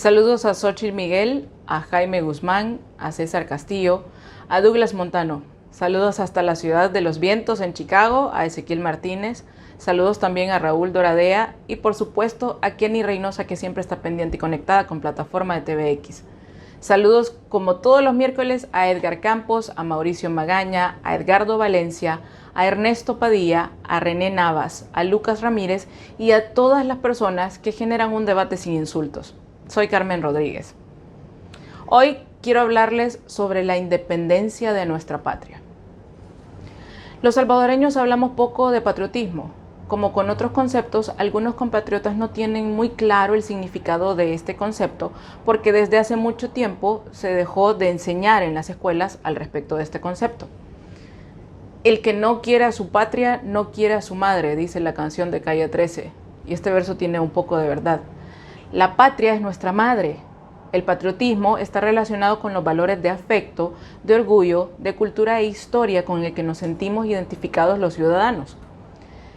Saludos a Xochitl Miguel, a Jaime Guzmán, a César Castillo, a Douglas Montano. Saludos hasta la ciudad de los vientos en Chicago, a Ezequiel Martínez. Saludos también a Raúl Doradea y por supuesto a Kenny Reynosa, que siempre está pendiente y conectada con plataforma de TVX. Saludos como todos los miércoles a Edgar Campos, a Mauricio Magaña, a Edgardo Valencia, a Ernesto Padilla, a René Navas, a Lucas Ramírez y a todas las personas que generan un debate sin insultos. Soy Carmen Rodríguez. Hoy quiero hablarles sobre la independencia de nuestra patria. Los salvadoreños hablamos poco de patriotismo. Como con otros conceptos, algunos compatriotas no tienen muy claro el significado de este concepto porque desde hace mucho tiempo se dejó de enseñar en las escuelas al respecto de este concepto. El que no quiere a su patria, no quiere a su madre, dice la canción de Calle 13. Y este verso tiene un poco de verdad. La patria es nuestra madre. El patriotismo está relacionado con los valores de afecto, de orgullo, de cultura e historia con el que nos sentimos identificados los ciudadanos.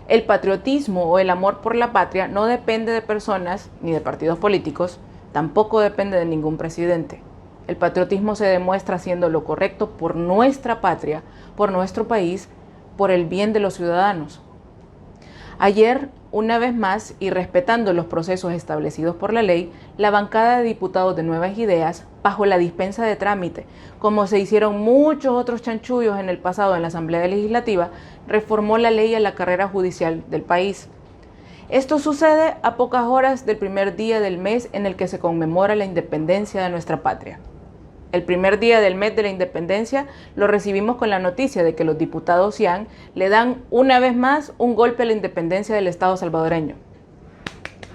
El patriotismo o el amor por la patria no depende de personas ni de partidos políticos, tampoco depende de ningún presidente. El patriotismo se demuestra haciendo lo correcto por nuestra patria, por nuestro país, por el bien de los ciudadanos. Ayer, una vez más, y respetando los procesos establecidos por la ley, la bancada de diputados de Nuevas Ideas, bajo la dispensa de trámite, como se hicieron muchos otros chanchullos en el pasado en la Asamblea Legislativa, reformó la ley a la carrera judicial del país. Esto sucede a pocas horas del primer día del mes en el que se conmemora la independencia de nuestra patria. El primer día del mes de la independencia lo recibimos con la noticia de que los diputados CIAN le dan una vez más un golpe a la independencia del Estado salvadoreño.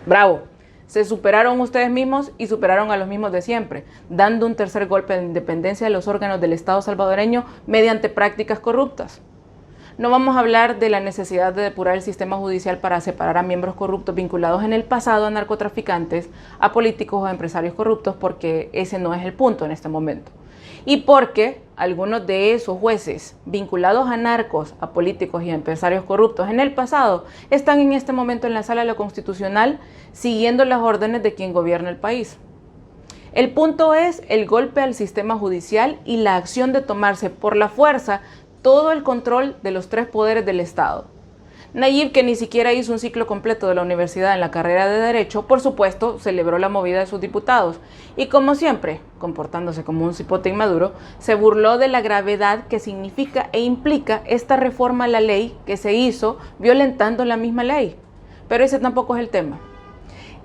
¡Bravo! Se superaron ustedes mismos y superaron a los mismos de siempre, dando un tercer golpe de independencia de los órganos del Estado salvadoreño mediante prácticas corruptas. No vamos a hablar de la necesidad de depurar el sistema judicial para separar a miembros corruptos vinculados en el pasado a narcotraficantes, a políticos o a empresarios corruptos, porque ese no es el punto en este momento. Y porque algunos de esos jueces vinculados a narcos, a políticos y a empresarios corruptos en el pasado están en este momento en la Sala de lo Constitucional siguiendo las órdenes de quien gobierna el país. El punto es el golpe al sistema judicial y la acción de tomarse por la fuerza todo el control de los tres poderes del Estado. Nayib, que ni siquiera hizo un ciclo completo de la universidad en la carrera de Derecho, por supuesto, celebró la movida de sus diputados y, como siempre, comportándose como un cipote inmaduro, se burló de la gravedad que significa e implica esta reforma a la ley que se hizo violentando la misma ley. Pero ese tampoco es el tema.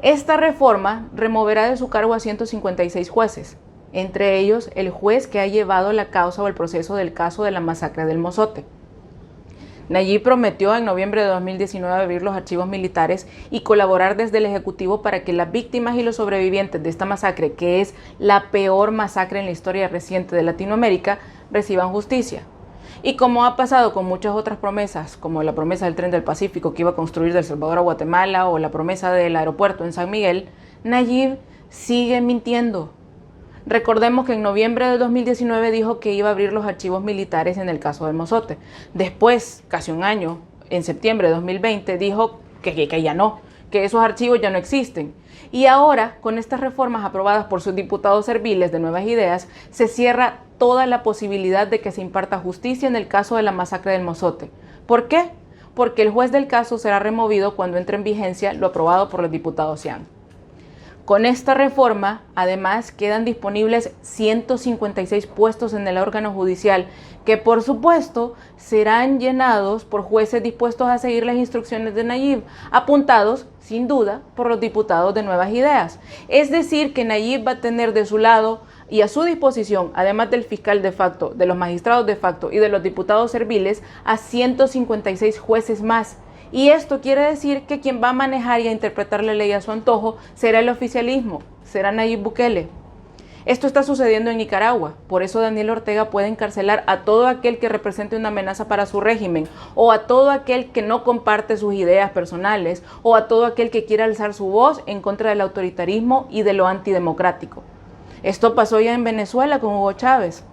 Esta reforma removerá de su cargo a 156 jueces, entre ellos el juez que ha llevado la causa o el proceso del caso de la masacre del Mozote. Nayib prometió en noviembre de 2019 abrir los archivos militares y colaborar desde el Ejecutivo para que las víctimas y los sobrevivientes de esta masacre, que es la peor masacre en la historia reciente de Latinoamérica, reciban justicia. Y como ha pasado con muchas otras promesas, como la promesa del Tren del Pacífico que iba a construir de El Salvador a Guatemala o la promesa del aeropuerto en San Miguel, Nayib sigue mintiendo. Recordemos que en noviembre de 2019 dijo que iba a abrir los archivos militares en el caso del Mozote. Después, casi un año, en septiembre de 2020, dijo que ya no, que esos archivos ya no existen. Y ahora, con estas reformas aprobadas por sus diputados serviles de Nuevas Ideas, se cierra toda la posibilidad de que se imparta justicia en el caso de la masacre del Mozote. ¿Por qué? Porque el juez del caso será removido cuando entre en vigencia lo aprobado por los diputados CIAN. Con esta reforma, además, quedan disponibles 156 puestos en el órgano judicial, que por supuesto serán llenados por jueces dispuestos a seguir las instrucciones de Nayib, apuntados, sin duda, por los diputados de Nuevas Ideas. Es decir, que Nayib va a tener de su lado y a su disposición, además del fiscal de facto, de los magistrados de facto y de los diputados serviles, a 156 jueces más. Y esto quiere decir que quien va a manejar y a interpretar la ley a su antojo será el oficialismo, será Nayib Bukele. Esto está sucediendo en Nicaragua, por eso Daniel Ortega puede encarcelar a todo aquel que represente una amenaza para su régimen, o a todo aquel que no comparte sus ideas personales, o a todo aquel que quiera alzar su voz en contra del autoritarismo y de lo antidemocrático. Esto pasó ya en Venezuela con Hugo Chávez.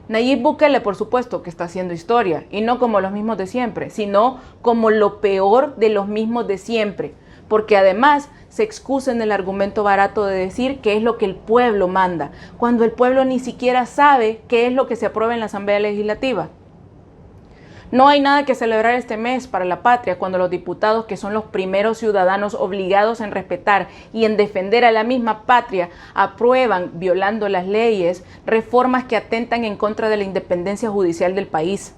Nayib Bukele, por supuesto, que está haciendo historia, y no como los mismos de siempre, sino como lo peor de los mismos de siempre, porque además se excusa en el argumento barato de decir que es lo que el pueblo manda, cuando el pueblo ni siquiera sabe qué es lo que se aprueba en la Asamblea Legislativa. No hay nada que celebrar este mes para la patria cuando los diputados, que son los primeros ciudadanos obligados en respetar y en defender a la misma patria, aprueban, violando las leyes, reformas que atentan en contra de la independencia judicial del país.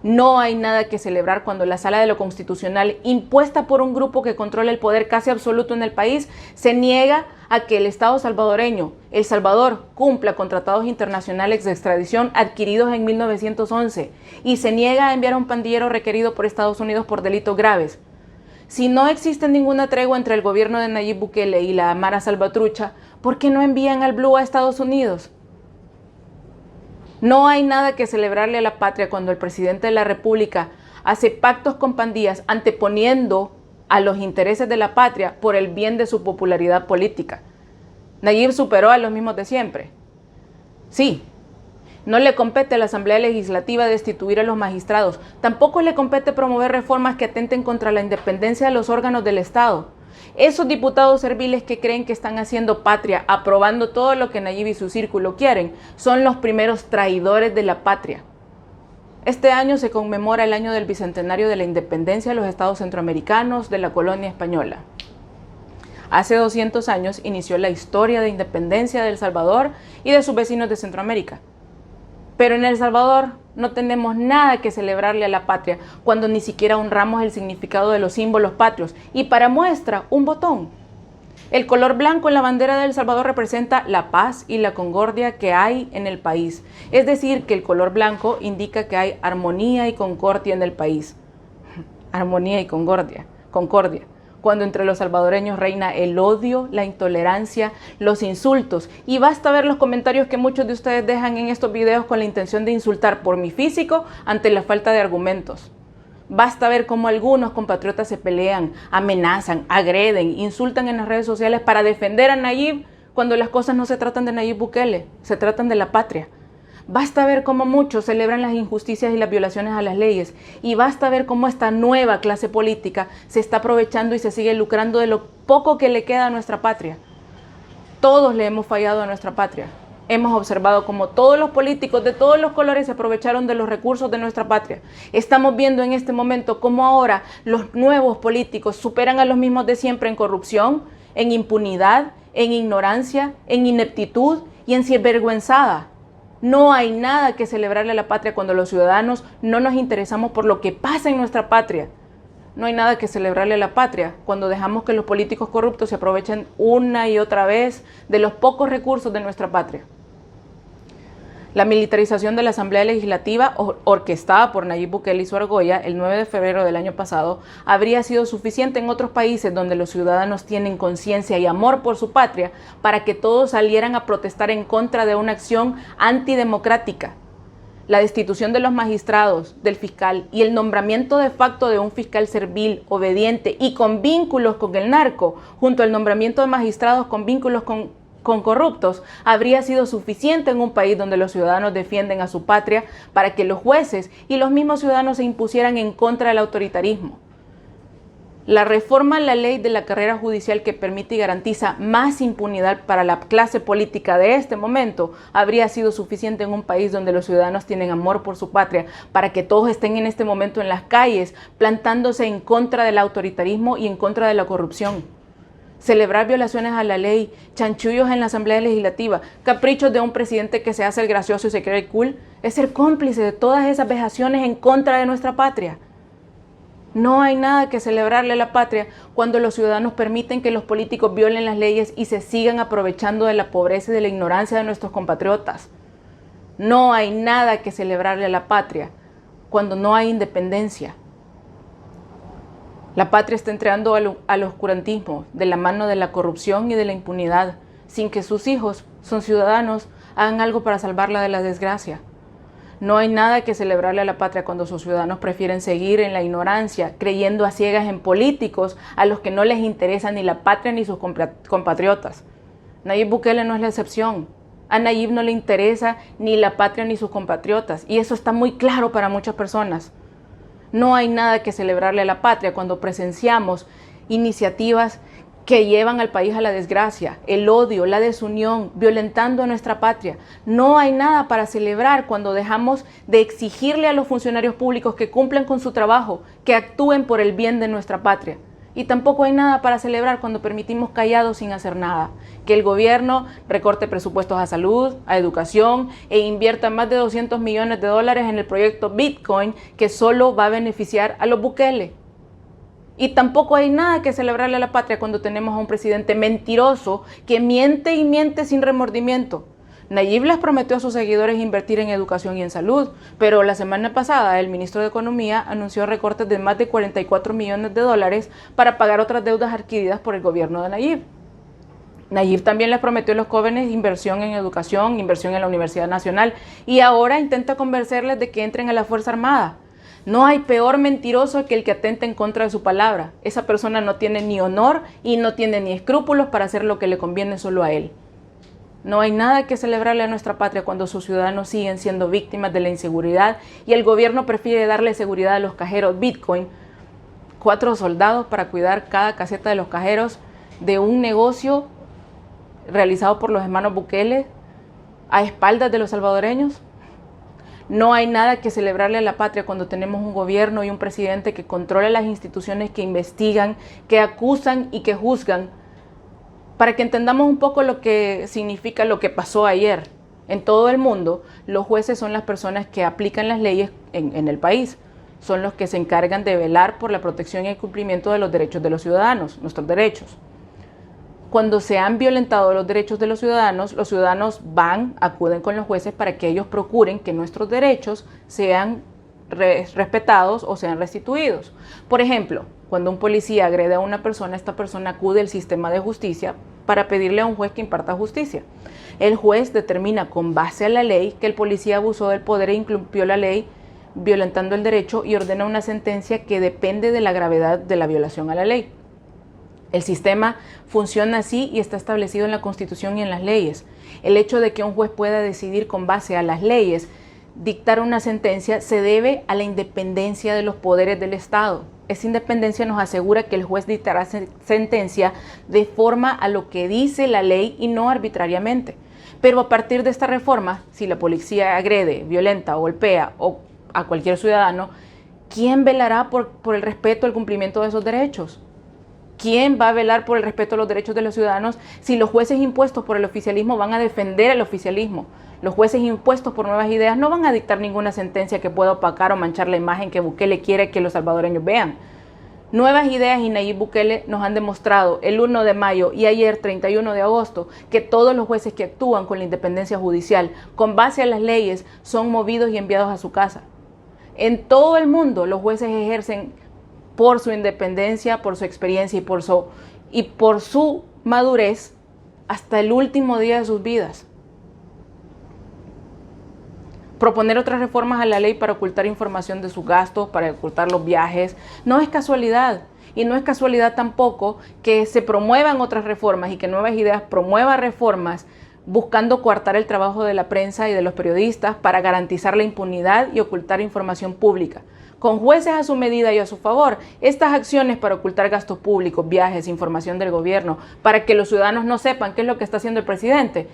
No hay nada que celebrar cuando la Sala de lo Constitucional, impuesta por un grupo que controla el poder casi absoluto en el país, se niega a que el Estado salvadoreño, El Salvador, cumpla con tratados internacionales de extradición adquiridos en 1911 y se niega a enviar a un pandillero requerido por Estados Unidos por delitos graves. Si no existe ninguna tregua entre el gobierno de Nayib Bukele y la Mara Salvatrucha, ¿por qué no envían al Blue a Estados Unidos? No hay nada que celebrarle a la patria cuando el presidente de la República hace pactos con pandillas anteponiendo a los intereses de la patria por el bien de su popularidad política. Nayib superó a los mismos de siempre. Sí, no le compete a la Asamblea Legislativa destituir a los magistrados, tampoco le compete promover reformas que atenten contra la independencia de los órganos del Estado. Esos diputados serviles que creen que están haciendo patria, aprobando todo lo que Nayib y su círculo quieren, son los primeros traidores de la patria. Este año se conmemora el año del bicentenario de la independencia de los estados centroamericanos de la colonia española. Hace 200 años inició la historia de independencia de El Salvador y de sus vecinos de Centroamérica. Pero en El Salvador no tenemos nada que celebrarle a la patria cuando ni siquiera honramos el significado de los símbolos patrios. Y para muestra, un botón. El color blanco en la bandera de El Salvador representa la paz y la concordia que hay en el país. Es decir, que el color blanco indica que hay armonía y concordia en el país. Armonía y concordia. Cuando entre los salvadoreños reina el odio, la intolerancia, los insultos. Y basta ver los comentarios que muchos de ustedes dejan en estos videos con la intención de insultar por mi físico ante la falta de argumentos. Basta ver cómo algunos compatriotas se pelean, amenazan, agreden, insultan en las redes sociales para defender a Nayib cuando las cosas no se tratan de Nayib Bukele, se tratan de la patria. Basta ver cómo muchos celebran las injusticias y las violaciones a las leyes. Y basta ver cómo esta nueva clase política se está aprovechando y se sigue lucrando de lo poco que le queda a nuestra patria. Todos le hemos fallado a nuestra patria. Hemos observado cómo todos los políticos de todos los colores se aprovecharon de los recursos de nuestra patria. Estamos viendo en este momento cómo ahora los nuevos políticos superan a los mismos de siempre en corrupción, en impunidad, en ignorancia, en ineptitud y en sinvergüenzada. No hay nada que celebrarle a la patria cuando los ciudadanos no nos interesamos por lo que pasa en nuestra patria. No hay nada que celebrarle a la patria cuando dejamos que los políticos corruptos se aprovechen una y otra vez de los pocos recursos de nuestra patria. La militarización de la Asamblea Legislativa, orquestada por Nayib Bukele y su argolla el 9 de febrero del año pasado, habría sido suficiente en otros países donde los ciudadanos tienen conciencia y amor por su patria para que todos salieran a protestar en contra de una acción antidemocrática. La destitución de los magistrados, del fiscal y el nombramiento de facto de un fiscal servil, obediente y con vínculos con el narco, junto al nombramiento de magistrados con vínculos con corruptos, habría sido suficiente en un país donde los ciudadanos defienden a su patria para que los jueces y los mismos ciudadanos se impusieran en contra del autoritarismo. La reforma a la ley de la carrera judicial que permite y garantiza más impunidad para la clase política de este momento habría sido suficiente en un país donde los ciudadanos tienen amor por su patria para que todos estén en este momento en las calles plantándose en contra del autoritarismo y en contra de la corrupción. Celebrar violaciones a la ley, chanchullos en la Asamblea Legislativa, caprichos de un presidente que se hace el gracioso y se cree cool, es ser cómplice de todas esas vejaciones en contra de nuestra patria. No hay nada que celebrarle a la patria cuando los ciudadanos permiten que los políticos violen las leyes y se sigan aprovechando de la pobreza y de la ignorancia de nuestros compatriotas. No hay nada que celebrarle a la patria cuando no hay independencia. La patria está entrando al oscurantismo de la mano de la corrupción y de la impunidad, sin que sus hijos, son ciudadanos, hagan algo para salvarla de la desgracia. No hay nada que celebrarle a la patria cuando sus ciudadanos prefieren seguir en la ignorancia, creyendo a ciegas en políticos a los que no les interesa ni la patria ni sus compatriotas. Nayib Bukele no es la excepción. A Nayib no le interesa ni la patria ni sus compatriotas, y eso está muy claro para muchas personas. No hay nada que celebrarle a la patria cuando presenciamos iniciativas que llevan al país a la desgracia, el odio, la desunión, violentando a nuestra patria. No hay nada para celebrar cuando dejamos de exigirle a los funcionarios públicos que cumplan con su trabajo, que actúen por el bien de nuestra patria. Y tampoco hay nada para celebrar cuando permitimos callados sin hacer nada. Que el gobierno recorte presupuestos a salud, a educación e invierta más de 200 millones de dólares en el proyecto Bitcoin, que solo va a beneficiar a los Bukele. Y tampoco hay nada que celebrarle a la patria cuando tenemos a un presidente mentiroso que miente y miente sin remordimiento. Nayib les prometió a sus seguidores invertir en educación y en salud, pero la semana pasada el ministro de Economía anunció recortes de más de 44 millones de dólares para pagar otras deudas adquiridas por el gobierno de Nayib. Nayib también les prometió a los jóvenes inversión en educación, inversión en la Universidad Nacional, y ahora intenta convencerles de que entren a la Fuerza Armada. No hay peor mentiroso que el que atenta en contra de su palabra. Esa persona no tiene ni honor y no tiene ni escrúpulos para hacer lo que le conviene solo a él. No hay nada que celebrarle a nuestra patria cuando sus ciudadanos siguen siendo víctimas de la inseguridad y el gobierno prefiere darle seguridad a los cajeros Bitcoin, 4 soldados para cuidar cada caseta de los cajeros de un negocio realizado por los hermanos Bukele a espaldas de los salvadoreños. No hay nada que celebrarle a la patria cuando tenemos un gobierno y un presidente que controla las instituciones que investigan, que acusan y que juzgan. Para que entendamos un poco lo que significa lo que pasó ayer. En todo el mundo, los jueces son las personas que aplican las leyes en el país. Son los que se encargan de velar por la protección y el cumplimiento de los derechos de los ciudadanos, nuestros derechos. Cuando se han violentado los derechos de los ciudadanos acuden con los jueces para que ellos procuren que nuestros derechos sean respetados o sean restituidos. Por ejemplo, cuando un policía agrede a una persona, esta persona acude al sistema de justicia para pedirle a un juez que imparta justicia. El juez determina con base a la ley que el policía abusó del poder e incumplió la ley, violentando el derecho, y ordena una sentencia que depende de la gravedad de la violación a la ley. El sistema funciona así y está establecido en la Constitución y en las leyes. El hecho de que un juez pueda decidir con base a las leyes dictar una sentencia se debe a la independencia de los poderes del Estado. Esa independencia nos asegura que el juez dictará sentencia de forma a lo que dice la ley y no arbitrariamente. Pero a partir de esta reforma, si la policía agrede, violenta o golpea a cualquier ciudadano, ¿quién velará por el respeto al cumplimiento de esos derechos? ¿Quién va a velar por el respeto a los derechos de los ciudadanos si los jueces impuestos por el oficialismo van a defender el oficialismo? Los jueces impuestos por Nuevas Ideas no van a dictar ninguna sentencia que pueda opacar o manchar la imagen que Bukele quiere que los salvadoreños vean. Nuevas Ideas y Nayib Bukele nos han demostrado el 1 de mayo y ayer 31 de agosto que todos los jueces que actúan con la independencia judicial con base a las leyes son movidos y enviados a su casa. En todo el mundo los jueces ejercen por su independencia, por su experiencia y por su madurez hasta el último día de sus vidas. Proponer otras reformas a la ley para ocultar información de sus gastos, para ocultar los viajes, no es casualidad. Y no es casualidad tampoco que se promuevan otras reformas y que Nuevas Ideas promueva reformas buscando coartar el trabajo de la prensa y de los periodistas para garantizar la impunidad y ocultar información pública. Con jueces a su medida y a su favor, estas acciones para ocultar gastos públicos, viajes, información del gobierno, para que los ciudadanos no sepan qué es lo que está haciendo el presidente,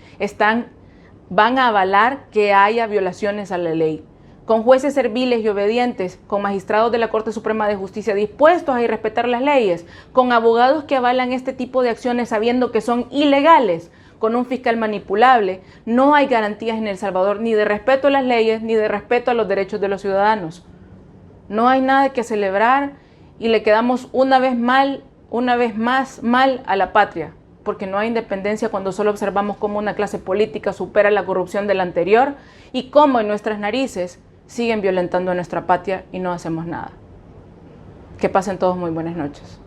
van a avalar que haya violaciones a la ley. Con jueces serviles y obedientes, con magistrados de la Corte Suprema de Justicia dispuestos a respetar las leyes, con abogados que avalan este tipo de acciones sabiendo que son ilegales, con un fiscal manipulable, no hay garantías en El Salvador ni de respeto a las leyes ni de respeto a los derechos de los ciudadanos. No hay nada que celebrar y le quedamos una vez más mal a la patria, porque no hay independencia cuando solo observamos cómo una clase política supera la corrupción de la anterior y cómo en nuestras narices siguen violentando a nuestra patria y no hacemos nada. Que pasen todos muy buenas noches.